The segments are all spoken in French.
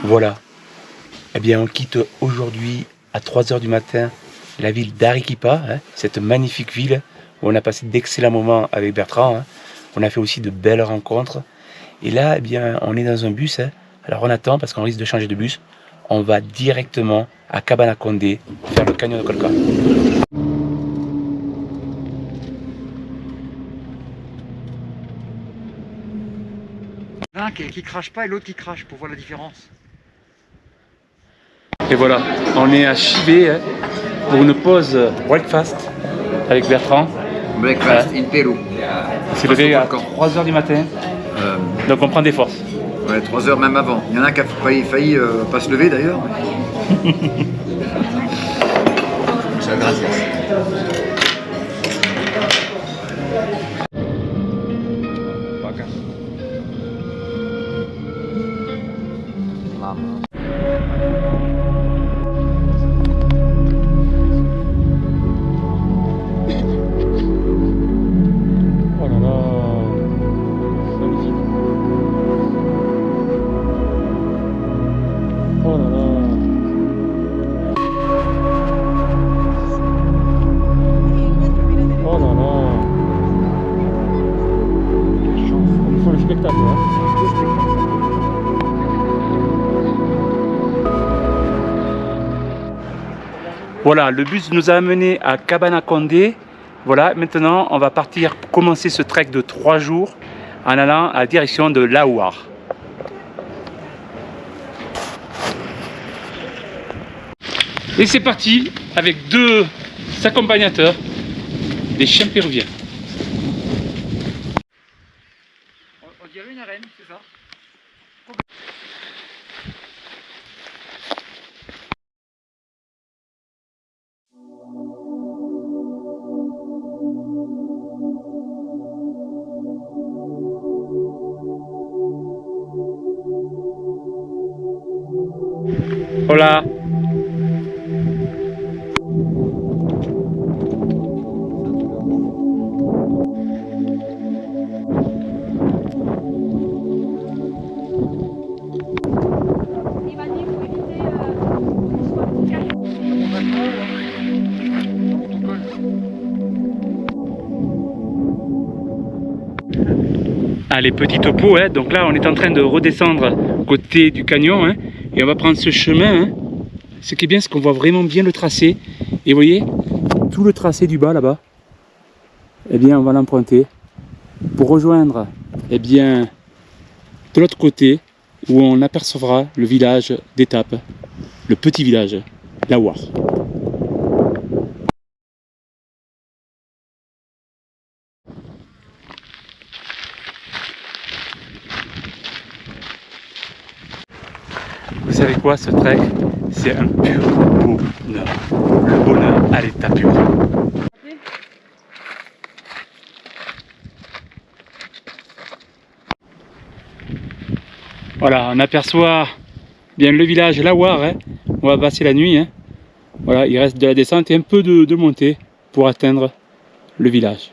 Voilà. Eh bien, on quitte aujourd'hui à 3 h du matin la ville d'Arequipa, cette magnifique ville où on a passé d'excellents moments avec Bertrand. On a fait aussi de belles rencontres. Et là, eh bien, on est dans un bus. Alors on attend parce qu'on risque de changer de bus. On va directement à Cabana Condé faire le canyon de Colca. Un qui crache pas et l'autre qui crache pour voir la différence. Et voilà, on est à Chibé pour une pause breakfast avec Bertrand. Breakfast in Pérou. C'est levé à 3 h du matin, donc on prend des forces. Ouais, 3 heures même avant. Il y en a un qui a failli pas se lever d'ailleurs. Muchas gracias. Voilà, le bus nous a amené à Cabana Condé. Voilà, maintenant on va partir pour commencer ce trek de 3 jours en allant à la direction de l'Aouar. Et c'est parti avec 2 accompagnateurs, des chiens péruviens. On dirait une arène, c'est ça? Hola. Les petits topeaux, donc là on est en train de redescendre côté du canyon et on va prendre ce chemin. Ce qui est bien, c'est qu'on voit vraiment bien le tracé. Et vous voyez, tout le tracé du bas là-bas, eh bien on va l'emprunter pour rejoindre de l'autre côté où on apercevra le village d'étape, le petit village, l'Aouar. Vous savez quoi, ce trek, c'est un pur bonheur. Le bonheur à l'état pur. Voilà, on aperçoit bien le village l'Aouar. On va passer la nuit. Voilà, il reste de la descente et un peu de montée pour atteindre le village.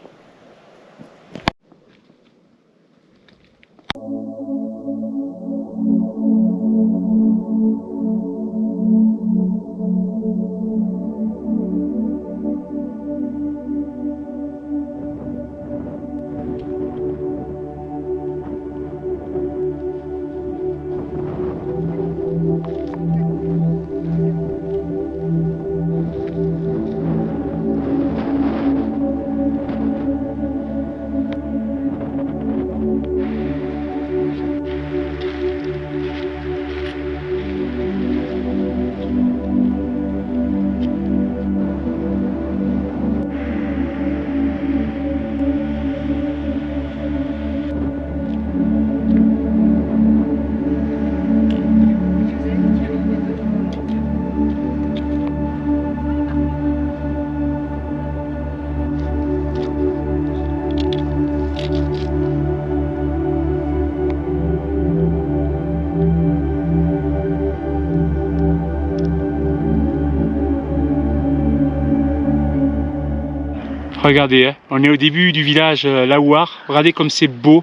Regardez, on est au début du village l'Aouar. Regardez comme c'est beau.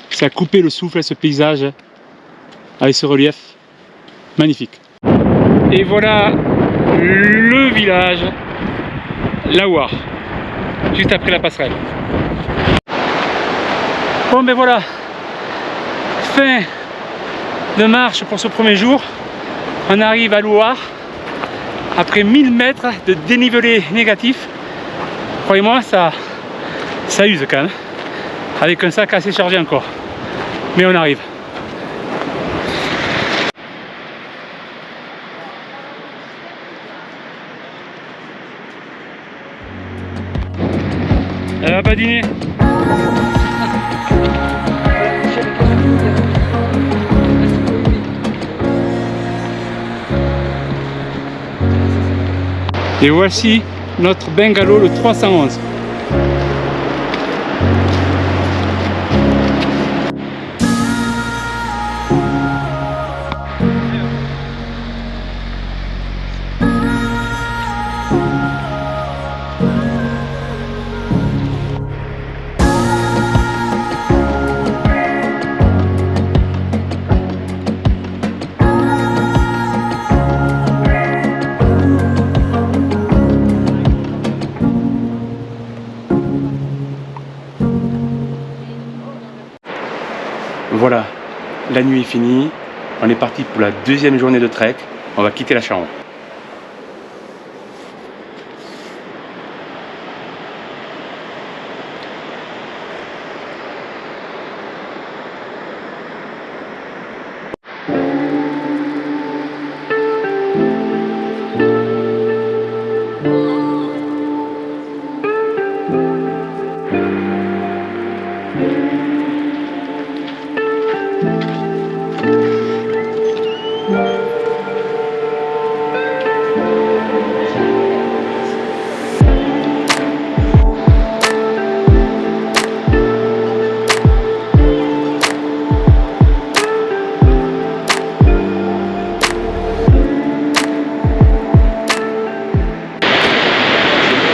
Ça a coupé le souffle, ce paysage, avec ce relief. Magnifique. Et voilà le village Lawar, juste après la passerelle. Bon ben voilà, fin de marche pour ce premier jour. On arrive à Lawar après 1000 mètres de dénivelé négatif. Croyez-moi, ça use quand même, avec un sac assez chargé encore, mais on arrive. Elle va pas dîner. Et voici notre bungalow, le 311. Voilà, la nuit est finie, on est parti pour la deuxième journée de trek, on va quitter la Charente.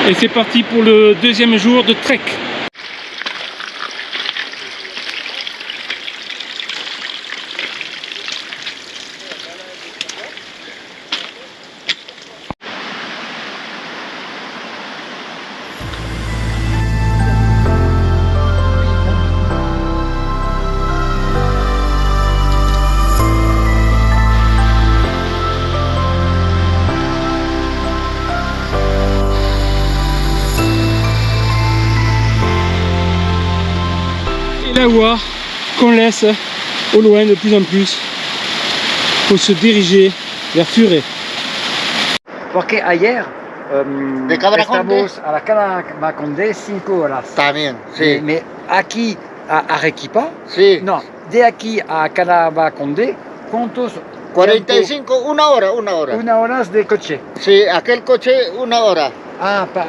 Et c'est parti pour le deuxième jour de trek. Lawar qu'on laisse au loin de plus en plus pour se diriger vers Furé. Porque ayer De Cabra-Conde. estamos a la Cabra-Conde 5 horas. También, sí. Mais aquí a Arequipa, Sí. no, de aquí a Cabra-Conde, ¿cuántos? 45, una hora. Una hora de coche. Sí, aquel coche, una hora. Ah, par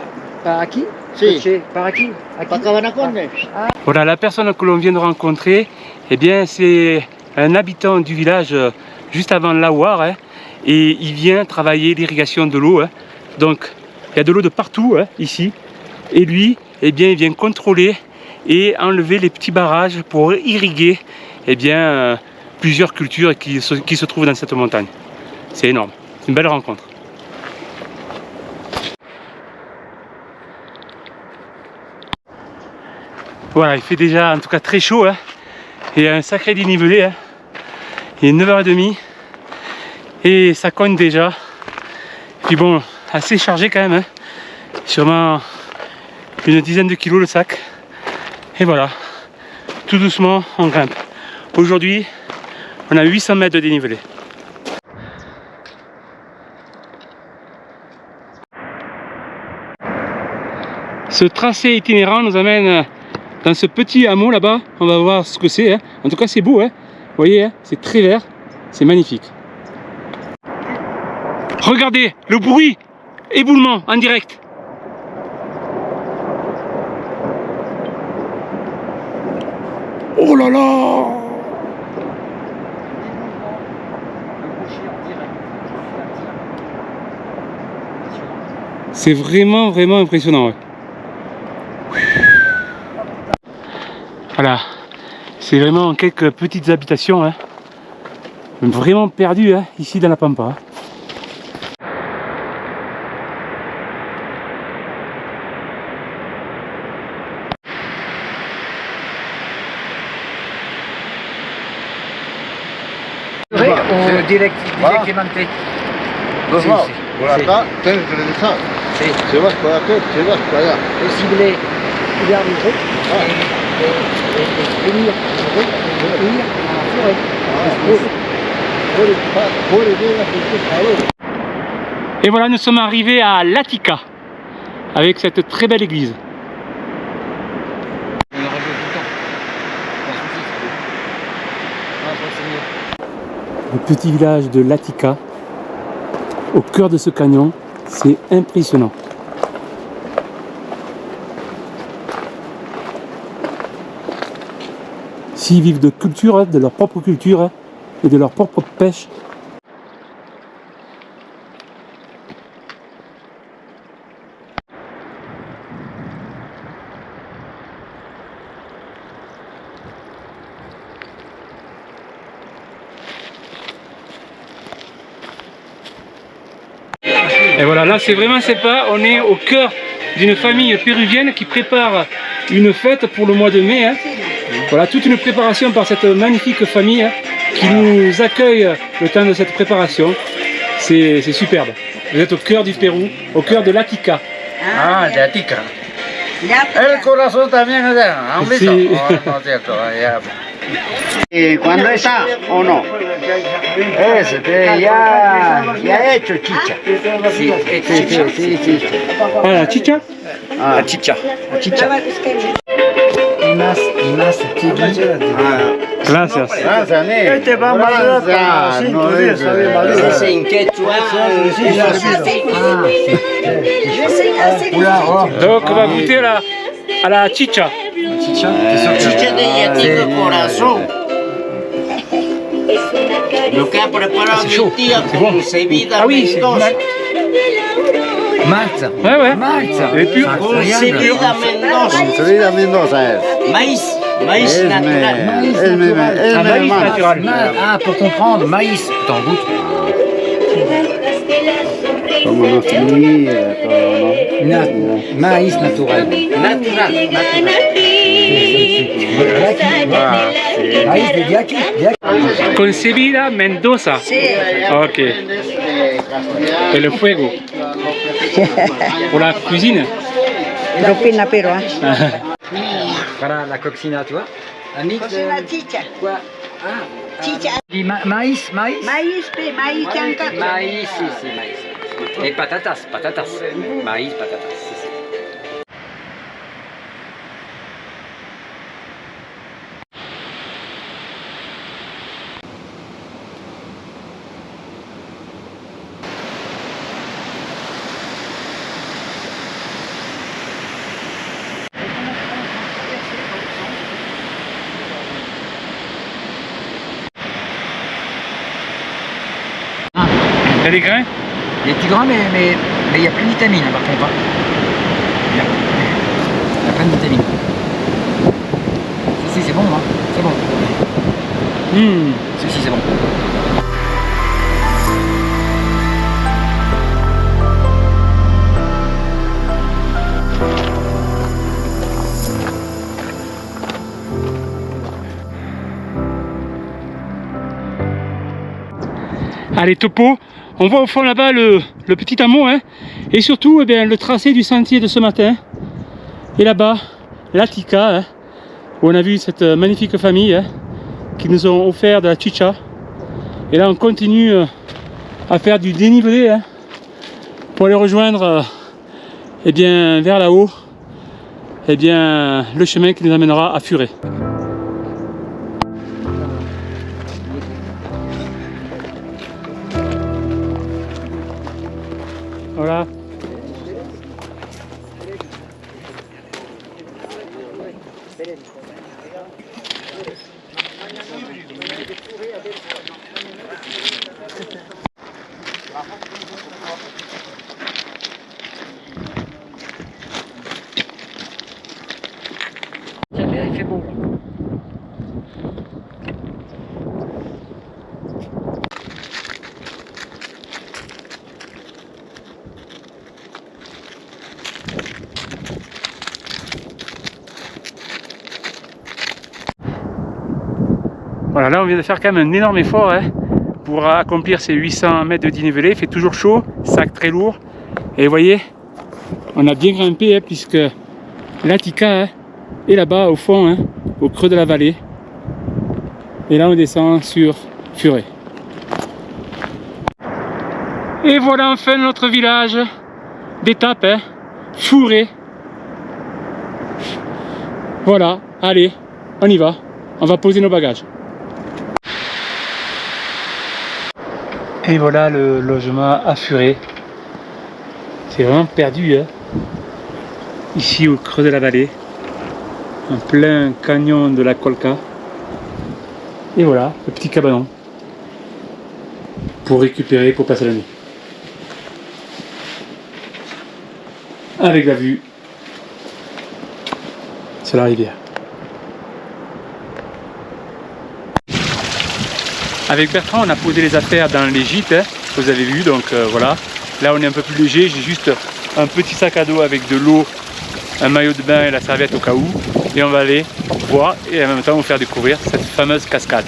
aquí? Sí. Coche, par aquí? Aquí? Para Cabra-Conde. Voilà, la personne que l'on vient de rencontrer, eh bien c'est un habitant du village juste avant Lawar, hein, et il vient travailler l'irrigation de l'eau. Hein. Donc il y a de l'eau de partout hein, ici, et lui, eh bien, il vient contrôler et enlever les petits barrages pour irriguer eh bien, plusieurs cultures qui se trouvent dans cette montagne. C'est énorme, c'est une belle rencontre. Voilà, il fait déjà en tout cas très chaud, hein. Il y a un sacré dénivelé, hein. Il est 9h30 et ça cogne déjà. Puis bon, assez chargé quand même, hein. Sûrement une dizaine de kilos le sac. Et voilà, tout doucement on grimpe. Aujourd'hui, on a 800 mètres de dénivelé. Ce tracé itinérant nous amène dans ce petit hameau là-bas. On va voir ce que c'est. Hein. En tout cas, c'est beau. Hein. Vous voyez, hein, c'est très vert. C'est magnifique. Regardez le bruit. Éboulement en direct. Oh là là! C'est vraiment impressionnant. Ouais. Voilà, c'est vraiment quelques petites habitations, hein. Vraiment perdu hein, ici dans la Pampa. Au directimenté. Doucement. Sí, sí. Por acá, tienes que regresar. Sí. Si vas por aquí, si vas por allá. Posible vers le groupe et venir à la forêt. Et voilà, nous sommes arrivés à Latika avec cette très belle église. On aura joué tout le temps. Pas de soucis, c'est beau. Ah, je crois que c'est mieux. Le petit village de Latika, au cœur de ce canyon, c'est impressionnant. S'ils vivent de culture, de leur propre culture et de leur propre pêche. Et voilà, là c'est vraiment sympa, on est au cœur d'une famille péruvienne qui prépare une fête pour le mois de mai. Hein. Voilà, toute une préparation par cette magnifique famille hein, qui nous accueille le temps de cette préparation. C'est superbe. Vous êtes au cœur du Pérou, au cœur de Latika. Ah, de Atica. El corazón también es de ¿han visto? Sí. Oh, no es cierto, ya. ¿Cuándo está o no? Ya he hecho chicha. Sí, chicha. Sí. Ah, la chicha? Ah, Chicha. Chicha. Imas tigui. Gracias. Francia, ne. Francia, no es. en quechua. Donc on va goûter à la chicha. Chicha. Chicha de yatico corazón. Lo que ha preparado mi tía con cebida Ah oui, c'est Mendoza. Malte. Ouais. Malte. Et puis, Con cebida Mendoza. Cebida Mendoza es. Maïs. Maïs Es natural. un maïs naturel. Ah, pour comprendre, maïs. T'en goûtes. Como nos mira todo, ¿no? Maïs naturel. Natural. Maïs de Diaki. con cebida Mendoza. Ok. Et le fuego. Pour la cuisine. Propina peruana. Voilà la coxina, tu vois. Un mix Cocina de... chicha. Quoi? Ah. Chicha. Dis maïs. Maíz, maíz chanca. Maïs, sí, maïs. Et patatas. Maïs, patatas. Sí. T'as des grains? Les petits grains, mais il n'y a plus de vitamines par contre. Hein. Il y a plein de vitamines. Si, c'est bon, hein. C'est bon. Si, c'est bon. Allez, topo, on voit au fond là-bas le petit hameau, hein, et surtout eh bien, le tracé du sentier de ce matin. Et là-bas, Latika, hein, où on a vu cette magnifique famille hein, qui nous ont offert de la chicha. Et là, on continue à faire du dénivelé hein, pour aller rejoindre eh bien, vers là-haut eh bien, le chemin qui nous amènera à Furet. Voilà. Il fait beau. Voilà, là on vient de faire quand même un énorme effort hein, pour accomplir ces 800 mètres de dénivelé. Il fait toujours chaud, sac très lourd. Et vous voyez, on a bien grimpé hein, puisque l'Atika hein, est là-bas au fond, hein, au creux de la vallée. Et là on descend sur Furet. Et voilà enfin notre village d'étape, hein, Furet. Voilà, allez, on y va. On va poser nos bagages. Et voilà le logement à Furet. C'est vraiment perdu, hein. Ici au creux de la vallée, en plein canyon de la Colca. Et voilà, le petit cabanon pour récupérer, pour passer la nuit. Avec la vue sur la rivière. Avec Bertrand, on a posé les affaires dans les gîtes, hein, que vous avez vu, donc voilà. Là, on est un peu plus léger, j'ai juste un petit sac à dos avec de l'eau, un maillot de bain et la serviette au cas où. Et on va aller voir et en même temps vous faire découvrir cette fameuse cascade.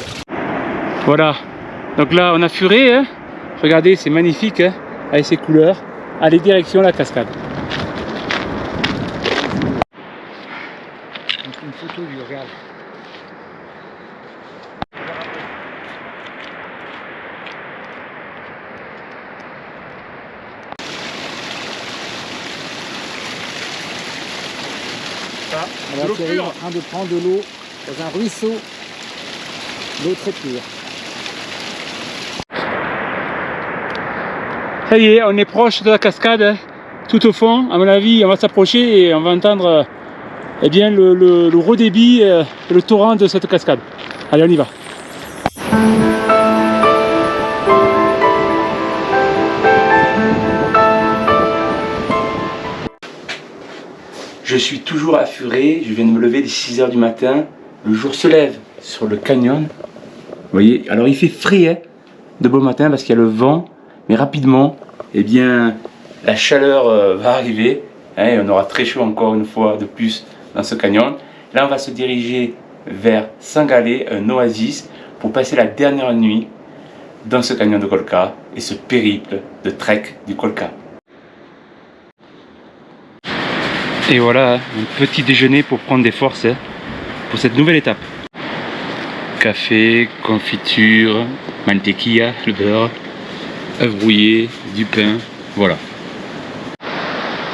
Voilà, donc là on a Furet, hein. Regardez, c'est magnifique, hein, avec ses couleurs. Allez, direction la cascade. Une photo du regarde. Alors Thierry est en train de prendre de l'eau dans un ruisseau, l'eau très pure. Ça y est, on est proche de la cascade, hein, tout au fond. À mon avis, on va s'approcher et on va entendre eh bien, le redébit, le torrent de cette cascade. Allez, on y va. Je suis toujours à Furet, je viens de me lever dès 6 h du matin. Le jour se lève sur le canyon. Vous voyez, alors il fait frais hein, de beau matin parce qu'il y a le vent, mais rapidement, eh bien, la chaleur va arriver. Hein, et on aura très chaud encore une fois de plus dans ce canyon. Là, on va se diriger vers Sangalé, un oasis, pour passer la dernière nuit dans ce canyon de Colca et ce périple de trek du Colca. Et voilà, un petit déjeuner pour prendre des forces hein, pour cette nouvelle étape. Café, confiture, mantequilla, le beurre, œufs brouillés, du pain, voilà.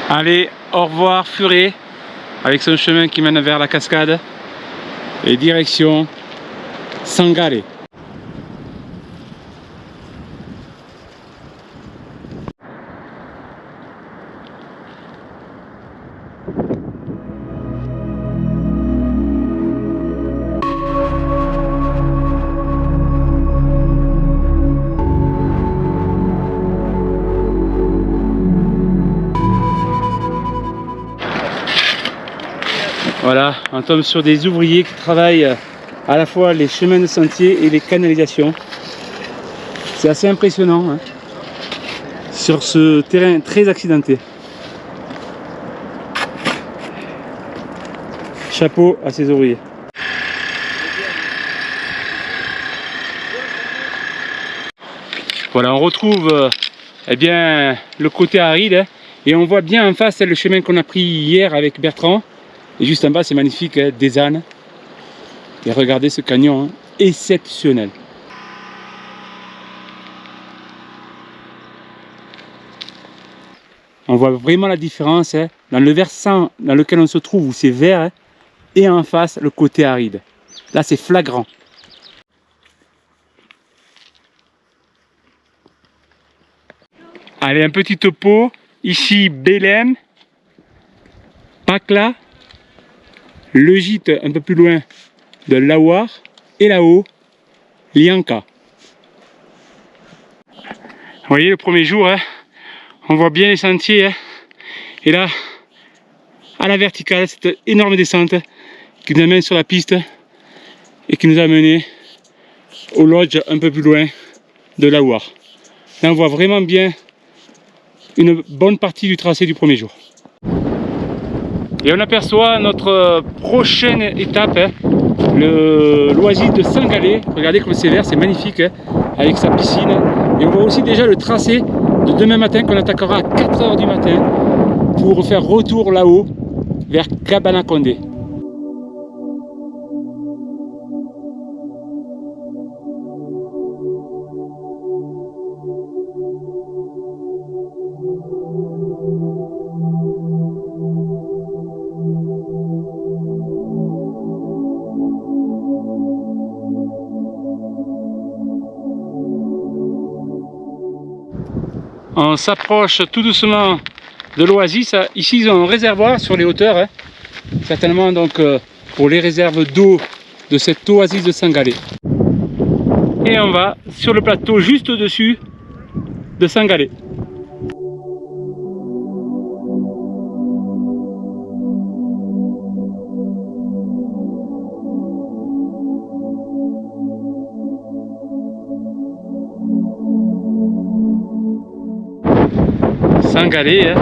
Allez, au revoir Furet, avec son chemin qui mène vers la cascade. Et direction Sangalé. Voilà, on tombe sur des ouvriers qui travaillent à la fois les chemins de sentier et les canalisations. C'est assez impressionnant hein, sur ce terrain très accidenté. Chapeau à ces ouvriers. Voilà, on retrouve eh bien, le côté aride hein, et on voit bien en face le chemin qu'on a pris hier avec Bertrand. Et juste en bas, c'est magnifique, hein, des ânes. Et regardez ce canyon, hein, exceptionnel. On voit vraiment la différence hein, dans le versant dans lequel on se trouve, où c'est vert, hein, et en face, le côté aride. Là, c'est flagrant. Allez, un petit topo. Ici, Belém, Pakla. Le gîte un peu plus loin de Lawar et là-haut, Lianka. Vous voyez le premier jour, hein, on voit bien les sentiers. Hein, et là, à la verticale, cette énorme descente qui nous amène sur la piste et qui nous a amené au lodge un peu plus loin de Lawar. Là, on voit vraiment bien une bonne partie du tracé du premier jour. Et on aperçoit notre prochaine étape, hein, l'oasis de Sangalé. Regardez comme c'est vert, c'est magnifique, hein, avec sa piscine. Et on voit aussi déjà le tracé de demain matin qu'on attaquera à 4 h du matin pour faire retour là-haut vers Cabanakondé. On s'approche tout doucement de l'oasis. Ici, ils ont un réservoir sur les hauteurs, hein. Certainement donc pour les réserves d'eau de cette oasis de Sangalé. Et on va sur le plateau juste au-dessus de Sangalé. Sangalé, hein.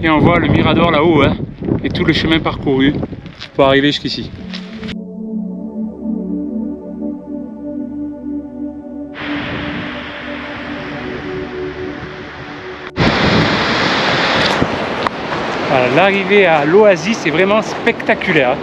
Et on voit le mirador là-haut, hein, et tout le chemin parcouru pour arriver jusqu'ici. Voilà, l'arrivée à l'oasis est vraiment spectaculaire.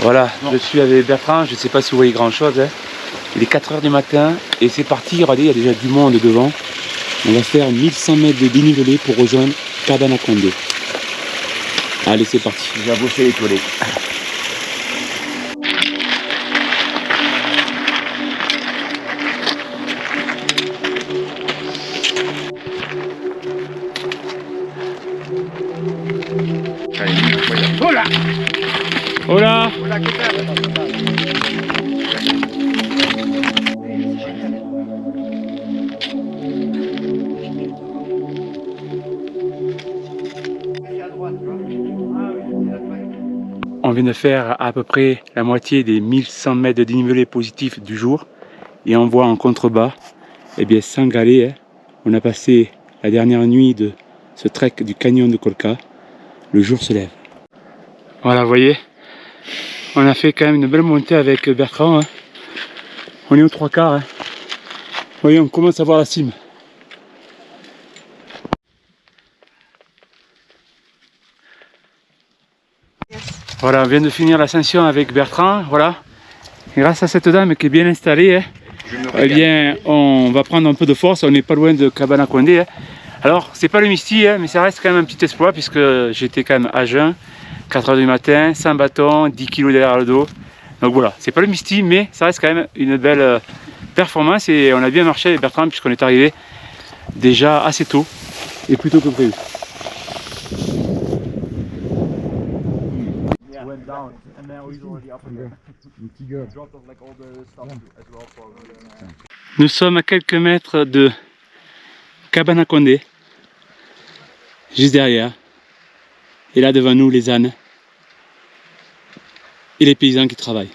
Voilà, je suis avec Bertrand, je ne sais pas si vous voyez grand chose, hein. Il est 4 h du matin et c'est parti, regardez, il y a déjà du monde devant. On va faire 1100 mètres de dénivelé pour rejoindre Cabanakondé. Allez, c'est parti. Je vais bosser les toilettes. Hola! Hola! Hola, ¿qué tal? On vient de faire à peu près la moitié des 1100 mètres de dénivelé positif du jour. Et on voit en contrebas, eh bien, Sangalé, hein, on a passé la dernière nuit de ce trek du canyon de Colca. Le jour se lève. Voilà, vous voyez, on a fait quand même une belle montée avec Bertrand. Hein. On est aux 3/4. Hein. Vous voyez, on commence à voir la cime. Voilà, on vient de finir l'ascension avec Bertrand. Voilà. Et grâce à cette dame qui est bien installée, hein, eh bien, on va prendre un peu de force. On n'est pas loin de Cabana Condé. Hein. Alors, c'est pas le Misty, hein, mais ça reste quand même un petit exploit puisque j'étais quand même à jeun, 4 h du matin, sans bâton, 10 kg derrière le dos. Donc voilà, c'est pas le Misty, mais ça reste quand même une belle performance et on a bien marché avec Bertrand puisqu'on est arrivé déjà assez tôt et plus tôt que prévu. Nous sommes à quelques mètres de Cabana Condé, juste derrière. Et là devant nous les ânes et les paysans qui travaillent.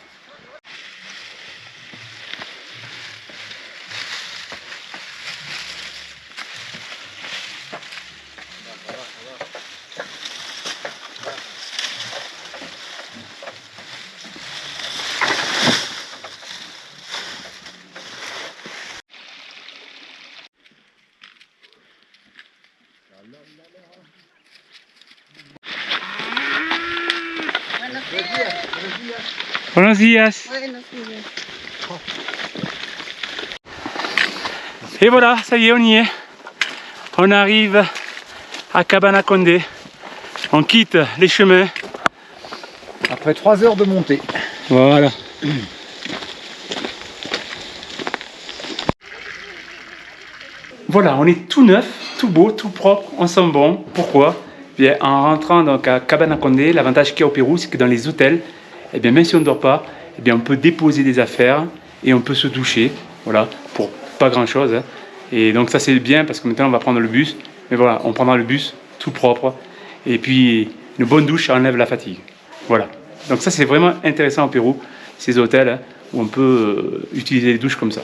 Buenos días. Et voilà, ça y est, on y est. On arrive à Cabana Condé. On quitte les chemins. Après 3 heures de montée. Voilà. Voilà, on est tout neuf, tout beau, tout propre, on sent bon. Pourquoi? Bien, en rentrant donc à Cabana Condé, l'avantage qu'il y a au Pérou, c'est que dans les hôtels, eh bien, même si on ne dort pas, eh bien, on peut déposer des affaires et on peut se doucher, voilà, pour pas grand chose. Hein. Et donc ça c'est bien parce que maintenant on va prendre le bus, mais voilà, on prendra le bus tout propre et puis une bonne douche enlève la fatigue. Voilà, donc ça c'est vraiment intéressant au Pérou, ces hôtels hein, où on peut utiliser les douches comme ça.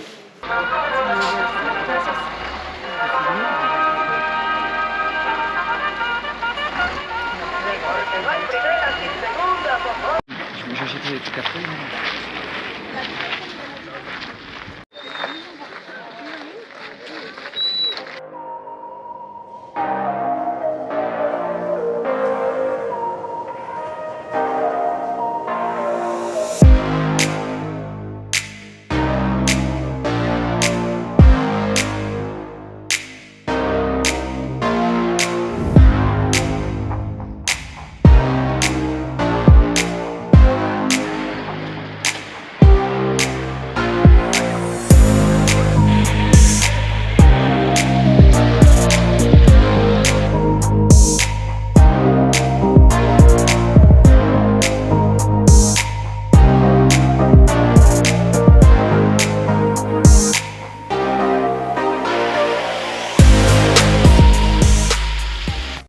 J'achèterai tout après.